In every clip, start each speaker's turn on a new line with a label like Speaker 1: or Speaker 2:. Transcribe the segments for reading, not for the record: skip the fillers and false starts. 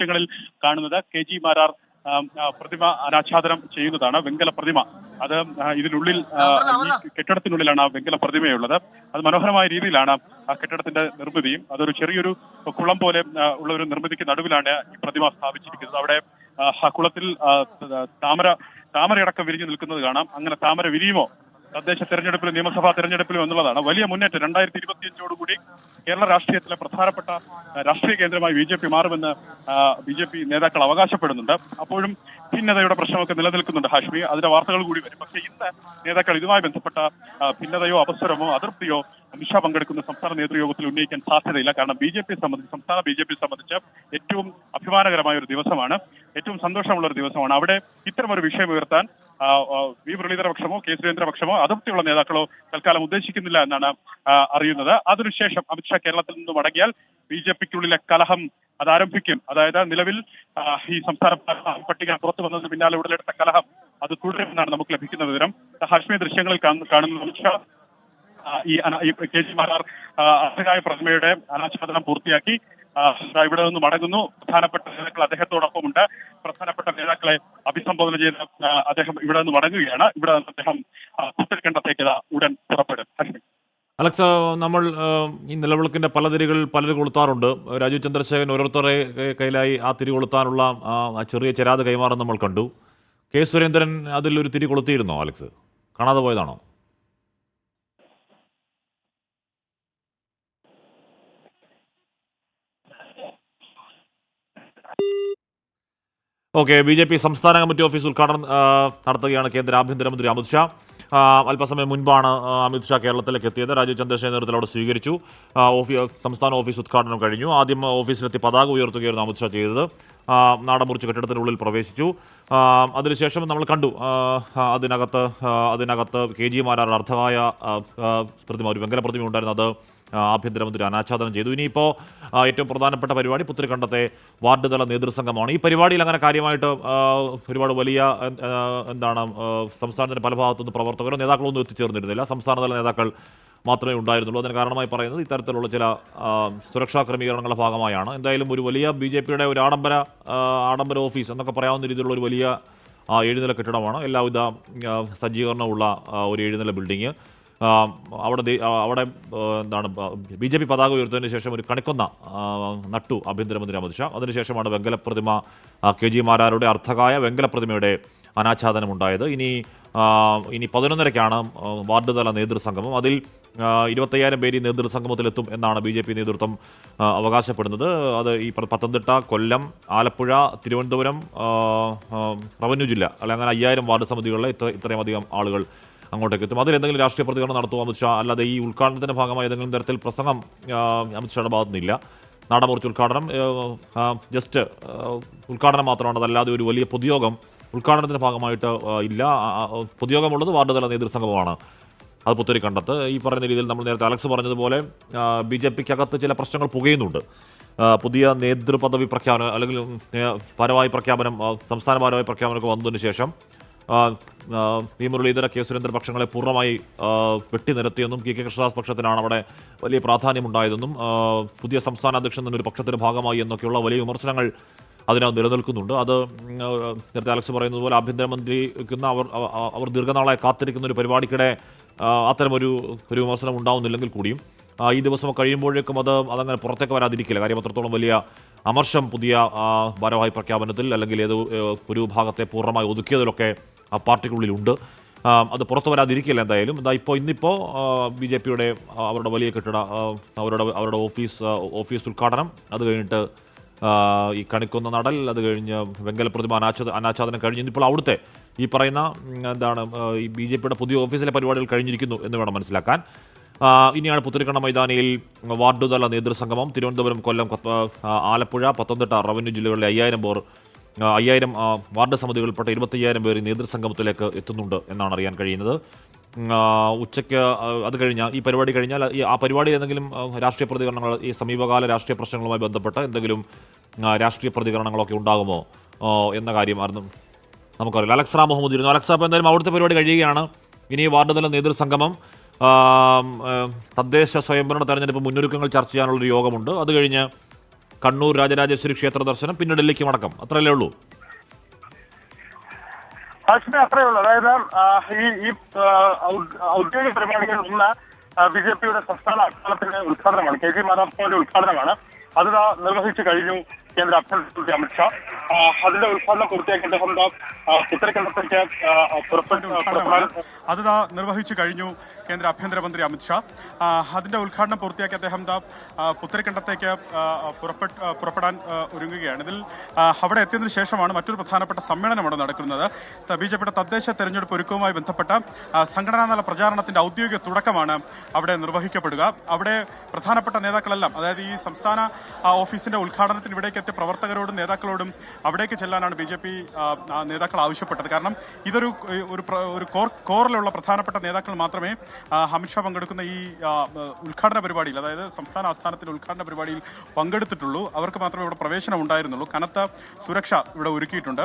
Speaker 1: ദൃശ്യങ്ങളിൽ കാണുന്നത് കെ.ജി. മാരാർ പ്രതിമ അനാച്ഛാദനം ചെയ്യുന്നതാണ്. വെങ്കല പ്രതിമ അത് ഇതിനുള്ളിൽ ഈ കെട്ടിടത്തിനുള്ളിലാണ് ആ വെങ്കല പ്രതിമയുള്ളത്. അത് മനോഹരമായ രീതിയിലാണ് ആ കെട്ടിടത്തിന്റെ നിർമ്മിതിയും. അതൊരു ചെറിയൊരു കുളം പോലെ ഉള്ള ഒരു നിർമ്മിതിക്ക് നടുവിലാണ് ഈ പ്രതിമ സ്ഥാപിച്ചിരിക്കുന്നത്. അവിടെ ആ കുളത്തിൽ താമരയടക്കം വിരിഞ്ഞു നിൽക്കുന്നത് കാണാം. അങ്ങനെ താമര വിരിയുമോ തദ്ദേശ തെരഞ്ഞെടുപ്പിലും നിയമസഭാ തെരഞ്ഞെടുപ്പിലും എന്നുള്ളതാണ് വലിയ മുന്നേറ്റം. 2025 കേരള രാഷ്ട്രീയത്തിലെ പ്രധാനപ്പെട്ട രാഷ്ട്രീയ കേന്ദ്രമായി BJP മാറുമെന്ന് BJP നേതാക്കൾ അവകാശപ്പെടുന്നുണ്ട്. അപ്പോഴും ഭിന്നതയുടെ പ്രശ്നമൊക്കെ നിലനിൽക്കുന്നുണ്ട് ഹാഷ്മി. അതിന്റെ വാർത്തകൾ കൂടി വരും. പക്ഷേ ഇന്ന് നേതാക്കൾ ഇതുമായി ബന്ധപ്പെട്ട ഭിന്നതയോ അപസ്വരമോ അതൃപ്തിയോ അമിത്ഷാ പങ്കെടുക്കുന്ന സംസ്ഥാന നേതൃയോഗത്തിൽ ഉന്നയിക്കാൻ സാധ്യതയില്ല. കാരണം സംസ്ഥാന BJP സംബന്ധിച്ച് ഏറ്റവും അഭിമാനകരമായ ഒരു ദിവസമാണ്, ഏറ്റവും സന്തോഷമുള്ള ഒരു ദിവസമാണ്. അവിടെ ഇത്തരമൊരു വിഷയം ഉയർത്താൻ വി മുരളീധര പക്ഷമോ കെ സുരേന്ദ്ര പക്ഷമോ അതൃപ്തിയുള്ള നേതാക്കളോ തൽക്കാലം ഉദ്ദേശിക്കുന്നില്ല എന്നാണ് അറിയുന്നത്. അതിനുശേഷം അമിത്ഷാ കേരളത്തിൽ നിന്ന് മടങ്ങിയാൽ BJPക്കുള്ളിലെ കലഹം അത് ആരംഭിക്കും. അതായത് നിലവിൽ ഈ സംസ്ഥാന പട്ടിക പുറത്തു വന്നതിന് പിന്നാലെ ഉടലെടുത്ത കലഹം അത് തുടരുമെന്നാണ് നമുക്ക് ലഭിക്കുന്ന വിവരം. ഹാഷ്മി ദൃശ്യങ്ങളിൽ കാണുന്ന അമിത്ഷാ ഈ കെ.ജി. മാരാർ അർഹരായ പ്രതിമയുടെ അനാച്ഛാദനം പൂർത്തിയാക്കി ഇവിടെ നിന്ന് മടങ്ങുന്നു. പ്രധാനപ്പെട്ട നേതാക്കൾ അദ്ദേഹത്തോടൊപ്പമുണ്ട്. പ്രധാനപ്പെട്ട നേതാക്കളെ അഭിസംബോധന ചെയ്ത് അദ്ദേഹം ഇവിടെ നിന്ന് മടങ്ങുകയാണ്. ഇവിടെ നിന്ന് അദ്ദേഹം പുത്തരിക്കണ്ടത്തേക്ക് ഉടൻ പുറപ്പെടും.
Speaker 2: അലക്സ്, നമ്മൾ ഈ നിലവിളക്കിന്റെ പല തിരികൾ പലര് കൊളുത്താറുണ്ട്. രാജീവ് ചന്ദ്രശേഖരൻ ഓരോരുത്തരെ കയ്യിലായി ആ തിരി കൊളുത്താനുള്ള ചെറിയ ചെരാത് കൈമാറാൻ നമ്മൾ കണ്ടു. കെ സുരേന്ദ്രൻ അതിൽ ഒരു തിരി കൊളുത്തിയിരുന്നോ അലക്സ്? കാണാതെ പോയതാണോ? ഓക്കെ, BJP സംസ്ഥാന കമ്മിറ്റി ഓഫീസ് ഉദ്ഘാടനം നടത്തുകയാണ് കേന്ദ്ര ആഭ്യന്തരമന്ത്രി അമിത്ഷാ. അല്പസമയം മുൻപാണ് അമിത്ഷാ കേരളത്തിലേക്ക് എത്തിയത്. രാജീവ് ചന്ദ്രശേഖരൻ നേതൃത്വത്തിൽ അവിടെ സ്വീകരിച്ചു. സംസ്ഥാന ഓഫീസ് ഉദ്ഘാടനം കഴിഞ്ഞു. ആദ്യം ഓഫീസിലെത്തി പതാക ഉയർത്തുകയായിരുന്നു അമിത്ഷാ ചെയ്തത്. നാടമുറിച്ച് കെട്ടിടത്തിനുള്ളിൽ പ്രവേശിച്ചു. അതിനുശേഷം നമ്മൾ കണ്ടു അതിനകത്ത് കെ.ജി. മാരാർ അർദ്ധകായ പ്രതിമ, ഒരു വെങ്കല പ്രതിമ ഉണ്ടായിരുന്നു. അത് ആഭ്യന്തരമന്ത്രി അനാച്ഛാദനം ചെയ്തു. ഇനിയിപ്പോൾ ഏറ്റവും പ്രധാനപ്പെട്ട പരിപാടി പുത്തരിക്കണ്ടത്തെ വാർഡ് തല നേതൃസംഘമാണ്. ഈ പരിപാടിയിൽ അങ്ങനെ കാര്യമായിട്ട് ഒരുപാട് വലിയ സംസ്ഥാനത്തിന്റെ പല ഭാഗത്തുനിന്ന് പ്രവർത്തകരോ നേതാക്കളൊന്നും എത്തിച്ചേർന്നിരുന്നില്ല. സംസ്ഥാനതല നേതാക്കൾ മാത്രമേ ഉണ്ടായിരുന്നുള്ളൂ. അതിന് കാരണമായി പറയുന്നത് ഇത്തരത്തിലുള്ള ചില സുരക്ഷാ ക്രമീകരണങ്ങളുടെ ഭാഗമായാണ്. എന്തായാലും ഒരു വലിയ BJPയുടെ ഒരു ആഡംബര ഓഫീസ് എന്നൊക്കെ പറയാവുന്ന രീതിയിലുള്ള ഒരു വലിയ 7 നില കെട്ടിടമാണ്. എല്ലാവിധ സജ്ജീകരണമുള്ള ഒരു 7 നില ബിൽഡിങ്. അവിടെ BJP പതാക ഉയർത്തതിന് ശേഷം ഒരു കണിക്കൊന്ന നട്ടു ആഭ്യന്തരമന്ത്രി അമിത്ഷാ. അതിനുശേഷമാണ് വെങ്കല പ്രതിമ കെ.ജി. മാരാരുടെ അർദ്ധകായ വെങ്കല പ്രതിമയുടെ അനാച്ഛാദനം ഉണ്ടായത്. ഇനി 11:30-ക്കാണ് വാർഡ് തല നേതൃസംഗമം. അതിൽ 25,000 പേര് ഈ നേതൃസംഗമത്തിലെത്തും എന്നാണ് BJP നേതൃത്വം അവകാശപ്പെടുന്നത്. അത് ഈ പത്തനംതിട്ട, കൊല്ലം, ആലപ്പുഴ, തിരുവനന്തപുരം, റവന്യൂ ജില്ല അങ്ങനെ 5,000 വാർഡ് സമിതികളിലെ ഇത്രയും അധികം ആളുകൾ അങ്ങോട്ടേക്ക് എത്തും. അതിലെന്തെങ്കിലും രാഷ്ട്രീയ പ്രതികരണം നടത്തുമോ അമിത്ഷാ? അല്ലാതെ ഈ ഉദ്ഘാടനത്തിന്റെ ഭാഗമായി ഏതെങ്കിലും തരത്തിൽ പ്രസംഗം അമിത്ഷായുടെ ഭാഗത്തുനിന്നില്ല. നാടമുറിച്ച് ഉദ്ഘാടനം ജസ്റ്റ് ഉദ്ഘാടനം മാത്രമാണ്. അതല്ലാതെ ഒരു വലിയ പൊതുയോഗം ഉദ്ഘാടനത്തിന്റെ ഭാഗമായിട്ട് ഇല്ല. പൊതുയോഗമുള്ളത് വാർഡ് തല നേതൃസംഘമാണ്. അത് പുത്തരിക്കണ്ടത്ത്. ഈ പറയുന്ന രീതിയിൽ നമ്മൾ നേരത്തെ അലക്സ് പറഞ്ഞതുപോലെ BJPക്കകത്ത് ചില പ്രശ്നങ്ങൾ പുകയുന്നുണ്ട്. പുതിയ നേതൃപദവി പ്രഖ്യാപനം അല്ലെങ്കിൽ ഭാരവാഹി പ്രഖ്യാപനം, സംസ്ഥാന ഭാരവാഹി പ്രഖ്യാപനമൊക്കെ വന്നതിന് ശേഷം വി മുരളീധര കെ സുരേന്ദ്ര പക്ഷങ്ങളെ പൂർണ്ണമായി വെട്ടിനിരത്തിയെന്നും കെ കൃഷ്ണദാസ് പക്ഷത്തിനാണ് അവിടെ വലിയ പ്രാധാന്യമുണ്ടായതെന്നും പുതിയ സംസ്ഥാന അധ്യക്ഷൻ തന്നെ ഒരു പക്ഷത്തിന്റെ ഭാഗമായി എന്നൊക്കെയുള്ള വലിയ വിമർശനങ്ങൾ അതിനകത്ത് നിലനിൽക്കുന്നുണ്ട്. അത് നേരത്തെ അലക്സ് പറയുന്നത് പോലെ ആഭ്യന്തരമന്ത്രിക്കുന്ന അവർ ദീർഘനാളായി കാത്തിരിക്കുന്ന ഒരു പരിപാടിക്കിടെ അത്തരമൊരു വിമർശനം ഉണ്ടാവുന്നില്ലെങ്കിൽ കൂടിയും ഈ ദിവസം കഴിയുമ്പോഴേക്കും അതങ്ങനെ പുറത്തേക്ക് വരാതിരിക്കില്ല. കാര്യം അത്രത്തോളം വലിയ അമർഷം പുതിയ ഭാരവാഹി പ്രഖ്യാപനത്തിൽ അല്ലെങ്കിൽ ഒരു ഭാഗത്തെ പൂർണ്ണമായി ഒതുക്കിയതിലൊക്കെ ആ പാർട്ടിക്കുള്ളിലുണ്ട്. അത് പുറത്തു വരാതിരിക്കില്ല. എന്തായാലും ഇന്നിപ്പോൾ BJPയുടെ അവരുടെ വലിയ കെട്ടിട അവരുടെ ഓഫീസ് ഉദ്ഘാടനം, അത് കഴിഞ്ഞിട്ട് ഈ കണിക്കൊന്ന നടൽ, അത് കഴിഞ്ഞ് വെങ്കല പ്രതിമ അനാച്ഛാദനം കഴിഞ്ഞ് ഇന്നിപ്പോൾ അവിടുത്തെ ഈ പറയുന്ന ഈ BJPയുടെ പുതിയ ഓഫീസിലെ പരിപാടികൾ കഴിഞ്ഞിരിക്കുന്നു എന്ന് വേണം മനസ്സിലാക്കാൻ. ഇനിയാണ് പുത്തരിക്കണ്ട മൈതാനിയിൽ വാർഡ് തല നേതൃസംഗമം. തിരുവനന്തപുരം, കൊല്ലം, ആലപ്പുഴ, പത്തനംതിട്ട റവന്യൂ ജില്ലകളിലെ 5,000 വാർഡ് സമിതികളിൽപ്പെട്ട 25,000 പേർ ഈ നേതൃസംഗമത്തിലേക്ക് എത്തുന്നുണ്ട് എന്നാണ് അറിയാൻ കഴിയുന്നത്. ഉച്ചയ്ക്ക് അത് കഴിഞ്ഞാൽ ഈ പരിപാടി കഴിഞ്ഞാൽ ആ പരിപാടി എന്തെങ്കിലും രാഷ്ട്രീയ പ്രതികരണങ്ങൾ, ഈ സമീപകാല രാഷ്ട്രീയ പ്രശ്നങ്ങളുമായി ബന്ധപ്പെട്ട് എന്തെങ്കിലും രാഷ്ട്രീയ പ്രതികരണങ്ങളൊക്കെ ഉണ്ടാകുമോ എന്ന കാര്യം നമുക്കറിയില്ല. അലക്സ് റാം മുഹമ്മദ് ഇരുന്നു. അലക്സ്, അപ്പോൾ എന്തായാലും അവിടുത്തെ പരിപാടി കഴിയുകയാണ്. ഇനി വാർഡ് തല നേതൃസംഗമം, തദ്ദേശ സ്വയംഭരണ തെരഞ്ഞെടുപ്പ് മുന്നൊരുക്കങ്ങൾ ചർച്ച ചെയ്യാനുള്ളൊരു യോഗമുണ്ട്. അത് കഴിഞ്ഞ് കണ്ണൂർ രാജരാജേശ്വരി ക്ഷേത്ര ദർശനം, പിന്നെ ഡൽഹിക്ക് മടക്കം, അത്രയല്ലേ ഉള്ളൂ?
Speaker 3: അത്രയേ ഉള്ളൂ. അതായത് ഈ ഔദ്യോഗിക പരിപാടികളിൽ ഒന്ന് ബിജെപിയുടെ സംസ്ഥാന ആസ്ഥാനത്തിന്റെ ഉദ്ഘാടനമാണ്. കെ ജി മാധവന്റെ ഉദ്ഘാടനമാണ്. അത് നിർവഹിച്ചു കഴിഞ്ഞു കേന്ദ്ര ആഭ്യന്തരമന്ത്രി അമിത്ഷാ. അതിന്റെ ഉദ്ഘാടനം പൂർത്തിയാക്കി അദ്ദേഹം ഉത്തരക്കണ്ടത്തേക്ക്
Speaker 4: അത് നിർവഹിച്ചു കഴിഞ്ഞു കേന്ദ്ര ആഭ്യന്തരമന്ത്രി അമിത്ഷാ. അതിന്റെ ഉദ്ഘാടനം പൂർത്തിയാക്കി അദ്ദേഹം പുത്തരിക്കണ്ടത്തേക്ക് പുറപ്പെടാൻ ഒരുങ്ങുകയാണ്. ഇതിൽ അവിടെ എത്തിയതിനു ശേഷമാണ് മറ്റൊരു പ്രധാനപ്പെട്ട സമ്മേളനം അവിടെ നടക്കുന്നത്. ബിജെപിയുടെ തദ്ദേശ തെരഞ്ഞെടുപ്പ് ഒരുക്കവുമായി ബന്ധപ്പെട്ട സംഘടനാതല പ്രചാരണത്തിന്റെ ഔദ്യോഗിക തുടക്കമാണ് അവിടെ നിർവഹിക്കപ്പെടുക. അവിടെ പ്രധാനപ്പെട്ട നേതാക്കളെല്ലാം, അതായത് ഈ സംസ്ഥാന ഓഫീസിന്റെ ഉദ്ഘാടനത്തിന് ഇവിടേക്ക് എത്തിയ പ്രവർത്തകരോടും നേതാക്കളോടും അവിടേക്ക് ചെല്ലാനാണ് ബിജെപി നേതാക്കൾ ആവശ്യപ്പെട്ടത്. കാരണം ഇതൊരു കോറിലുള്ള പ്രധാനപ്പെട്ട നേതാക്കൾ മാത്രമേ അമിത്ഷാ പങ്കെടുക്കുന്ന ഈ ഉദ്ഘാടന പരിപാടിയിൽ, അതായത് സംസ്ഥാന ആസ്ഥാനത്തിന്റെ ഉദ്ഘാടന പരിപാടിയിൽ പങ്കെടുത്തിട്ടുള്ളൂ. അവർക്ക് മാത്രമേ ഇവിടെ പ്രവേശനം ഉണ്ടായിരുന്നുള്ളൂ. കനത്ത സുരക്ഷ ഇവിടെ ഒരുക്കിയിട്ടുണ്ട്.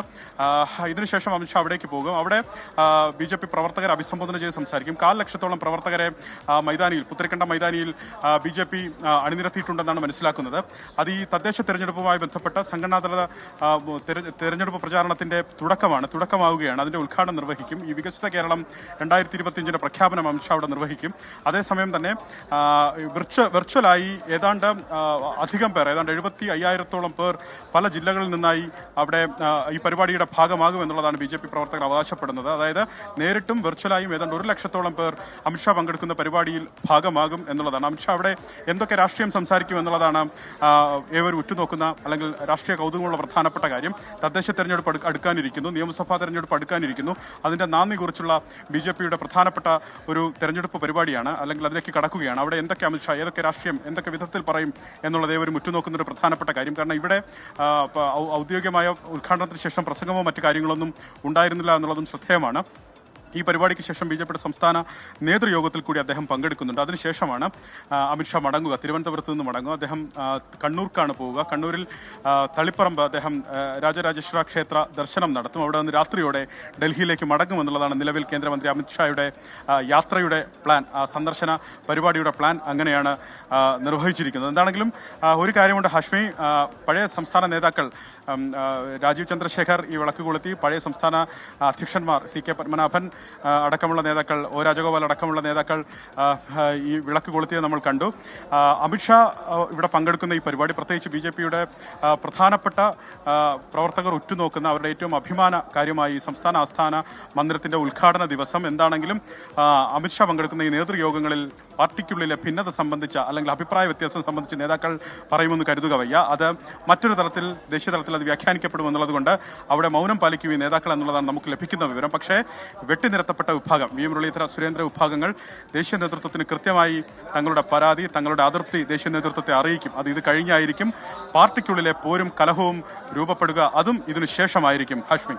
Speaker 4: ഇതിനുശേഷം അമിത്ഷാ അവിടേക്ക് പോകും. അവിടെ ബിജെപി പ്രവർത്തകരെ അഭിസംബോധന ചെയ്ത് സംസാരിക്കും. 1.25 ലക്ഷത്തോളം പ്രവർത്തകരെ പുത്തരിക്കണ്ട മൈതാനിയിൽ ബിജെപി അണിനിരത്തിയിട്ടുണ്ടെന്നാണ് മനസ്സിലാക്കുന്നത്. അത് ഈ തദ്ദേശ തെരഞ്ഞെടുപ്പുമായി ബന്ധപ്പെട്ട സംഘടനാതല തെരഞ്ഞെടുപ്പ് പ്രചാരണത്തിന്റെ തുടക്കമാവുകയാണ്. അതിന്റെ ഉദ്ഘാടനം നിർവഹിക്കും. ഈ വികസിത കേരളം 2025 പ്രഖ്യാപനം അമിത്ഷാ അവിടെ നിർവഹിക്കും. അതേസമയം തന്നെ വെർച്വലായി ഏതാണ്ട് അധികം പേർ, ഏതാണ്ട് 75,000-ഓളം പേർ പല ജില്ലകളിൽ നിന്നായി അവിടെ ഈ പരിപാടിയുടെ ഭാഗമാകും എന്നുള്ളതാണ് ബിജെപി പ്രവർത്തകർ അവകാശപ്പെടുന്നത്. അതായത് നേരിട്ടും വെർച്വലായും ഏതാണ്ട് 1 ലക്ഷത്തോളം പേർ അമിത്ഷാ പങ്കെടുക്കുന്ന പരിപാടിയിൽ ഭാഗമാകും എന്നുള്ളതാണ്. അമിത്ഷാ അവിടെ എന്തൊക്കെ രാഷ്ട്രീയം സംസാരിക്കും എന്നുള്ളതാണ് ഏവരും ഉറ്റുനോക്കുന്ന, അല്ലെങ്കിൽ രാഷ്ട്രീയ കൗതുകമുള്ള പ്രധാനപ്പെട്ട കാര്യം. തദ്ദേശ തെരഞ്ഞെടുപ്പ് അടുക്കാനിരിക്കുന്നു, നിയമസഭാ തെരഞ്ഞെടുപ്പ് അടുക്കാനിരിക്കുന്നു. അതിന്റെ നാന്ദി കുറിച്ചുള്ള ബിജെപിയുടെ പ്രധാനപ്പെട്ട ഒരു തെരഞ്ഞെടുപ്പ് പരിപാടിയാണ്, അല്ലെങ്കിൽ അതിലേക്ക് കടക്കുകയാണ്. അവിടെ എന്തൊക്കെ അമിത്ഷാ, ഏതൊക്കെ രാഷ്ട്രീയം, എന്തൊക്കെ വിധത്തിൽ പറയും എന്നുള്ളത് ഏവരും ഉറ്റുനോക്കുന്ന ഒരു പ്രധാനപ്പെട്ട കാര്യം. കാരണം ഇവിടെ ഔദ്യോഗികമായ ഉദ്ഘാടനത്തിന് ശേഷം പ്രസംഗമോ മറ്റു കാര്യങ്ങളൊന്നും ഉണ്ടായിരുന്നില്ല എന്നുള്ളതും ശ്രദ്ധേയമാണ്. ഈ പരിപാടിക്ക് ശേഷം ബിജെപിയുടെ സംസ്ഥാന നേതൃയോഗത്തിൽ കൂടി അദ്ദേഹം പങ്കെടുക്കുന്നുണ്ട്. അതിനുശേഷമാണ് അമിത്ഷാ മടങ്ങുക, തിരുവനന്തപുരത്ത് നിന്ന് മടങ്ങുക. അദ്ദേഹം കണ്ണൂർക്കാണ് പോവുക. കണ്ണൂരിൽ തളിപ്പറമ്പ് അദ്ദേഹം രാജരാജേശ്വര ക്ഷേത്ര ദർശനം നടത്തും. അവിടെ നിന്ന് രാത്രിയോടെ ഡൽഹിയിലേക്ക് മടങ്ങുമെന്നുള്ളതാണ് നിലവിൽ കേന്ദ്രമന്ത്രി അമിത്ഷായുടെ യാത്രയുടെ പ്ലാൻ, സന്ദർശന പരിപാടിയുടെ പ്ലാൻ അങ്ങനെയാണ് നിർവഹിച്ചിരിക്കുന്നത്. എന്താണെങ്കിലും ഒരു കാര്യമുണ്ട് ഹാഷ്മി, പഴയ സംസ്ഥാന നേതാക്കൾ രാജീവ് ചന്ദ്രശേഖർ ഈ വിളക്ക് കൊളുത്തി, പഴയ സംസ്ഥാന അധ്യക്ഷന്മാർ CK പത്മനാഭൻ അടക്കമുള്ള നേതാക്കൾ, O രാജഗോപാൽ അടക്കമുള്ള നേതാക്കൾ ഈ വിളക്ക് കൊളുത്തിയത് നമ്മൾ കണ്ടു. അമിത്ഷാ ഇവിടെ പങ്കെടുക്കുന്ന ഈ പരിപാടി, പ്രത്യേകിച്ച് ബിജെപിയുടെ പ്രധാനപ്പെട്ട പ്രവർത്തകർ ഉറ്റുനോക്കുന്ന അവരുടെ ഏറ്റവും അഭിമാന കാര്യമായി സംസ്ഥാന ആസ്ഥാന മന്ദിരത്തിന്റെ ഉദ്ഘാടന ദിവസം എന്താണെങ്കിലും അമിത്ഷാ പങ്കെടുക്കുന്ന ഈ നേതൃയോഗങ്ങളിൽ പാർട്ടിക്കുള്ളിലെ ഭിന്നത സംബന്ധിച്ച, അല്ലെങ്കിൽ അഭിപ്രായ വ്യത്യാസം സംബന്ധിച്ച് നേതാക്കൾ പറയുമെന്ന് കരുതുക വയ്യ. അത് മറ്റൊരു തലത്തിൽ, ദേശീയ തലത്തിൽ അത് വ്യാഖ്യാനിക്കപ്പെടുമെന്നുള്ളത് കൊണ്ട് അവിടെ മൗനം പാലിക്കും ഈ നേതാക്കൾ എന്നുള്ളതാണ് നമുക്ക് ലഭിക്കുന്ന വിവരം. പക്ഷേ വെട്ടിനിരത്തപ്പെട്ട വിഭാഗം, വി മുരളീധര, സുരേന്ദ്ര വിഭാഗങ്ങൾ ദേശീയ നേതൃത്വത്തിന് കൃത്യമായി തങ്ങളുടെ പരാതി, തങ്ങളുടെ അതൃപ്തി ദേശീയ നേതൃത്വത്തെ അറിയിക്കും. അത് ഇത് കഴിഞ്ഞായിരിക്കും പാർട്ടിക്കുള്ളിലെ പോരും കലഹവും രൂപപ്പെടുക. അതും ഇതിനു ശേഷമായിരിക്കും ഹാഷ്മി.